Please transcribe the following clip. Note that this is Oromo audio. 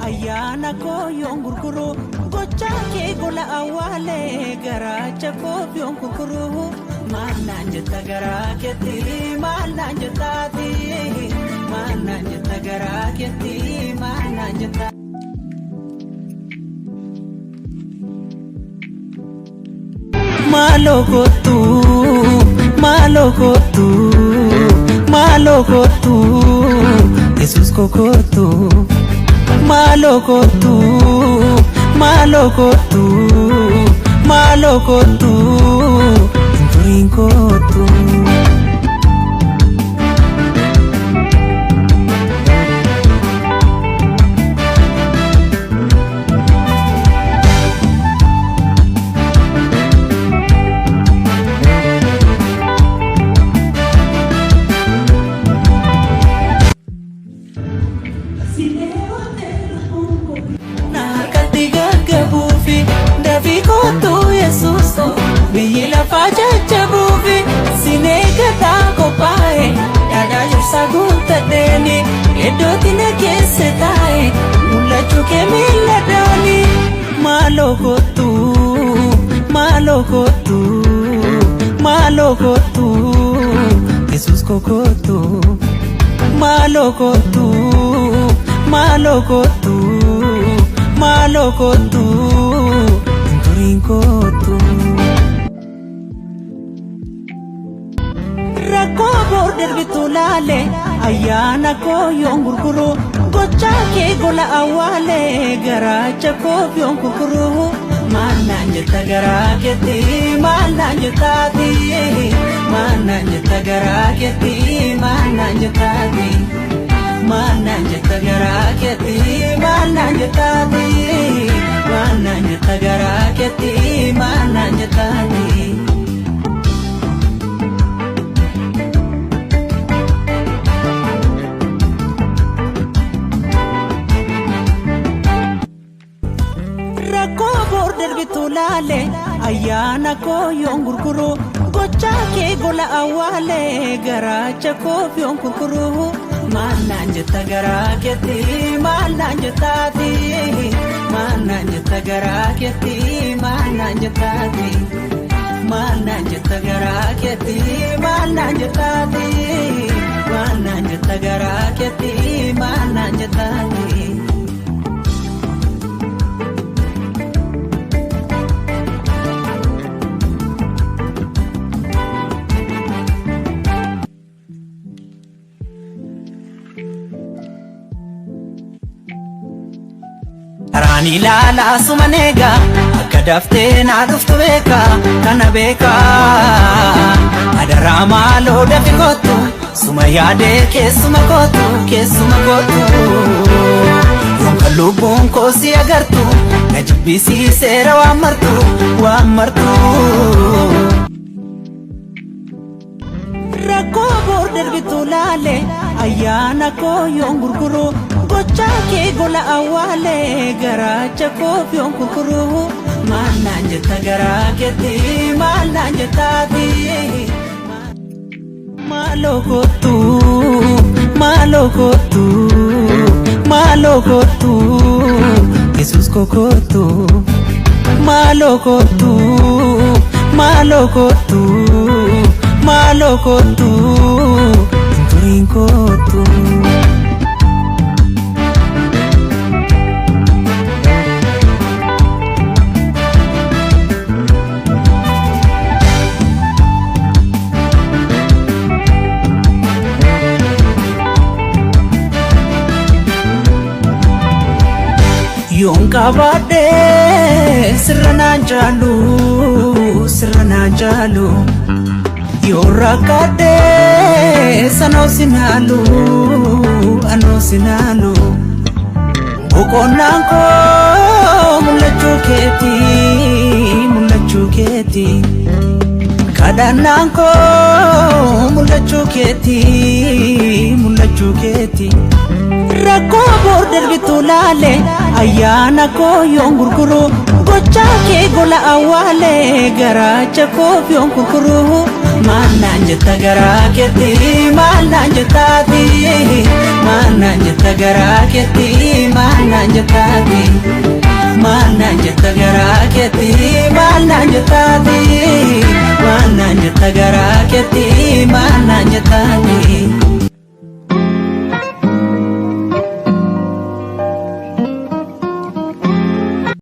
Ayana ko yung gurguru gocha ke gola awale garacha ko yung gurguru mananja gara ke ti mananja ti mananja gara ke ti mananja maloko tu Jesus kokotu maloko tu brinco tu Biyila faja chabuvi sinega ta ko pae dada yursa gunta deni edotina kesetae mulla chuke milla dani maloko tu Jesus kokotu maloko tu brinco tu Rako border bitulale ayana ko yung gurguru gocha ke gola awale garacha ko yung gurguru mananja gara ke ti mananja ti mananja gara ke ti mananja ti mananja gara ke ti mananja ti mananja gara ke ti mananja ti bitulale ayana ko yung gurguru gocha ke gola awale garacha ko yung gurguru mananja gara ke ti mananja ti mananja gara ke ti mananja ti mananja gara ke ti mananja ti mananja gara ke ti mananja ti Rani lala sumanega akadafte na duftu beka kana beka adarama lo dafikotu sumayade kesumakotu yung kalubong ko si agartu najibisi sera wa martu Rako border bitulale ayana ko yung gurguru gocha ke gola awale garacha ko yung gurguru mananja gara ke ti mananja ti maloko tu Jesus kokotu maloko tu brinco tu yoon qabaadhe sirra naan jaalu yoon rakkadhe sanoo sinaalu boqonnaan koo mul'achuu keeti kadhannaan koo mul'achuu keeti rakkoo boor darbitu laale ayyaana koo yoon gurguru gochaa kee gola awwaale garaacha koo yoon gurguru maal naan jetta garaa keetti maal naan jettaati maal naan jetta garaa keetti maal naan jettaati maal naan jetta garaa keetti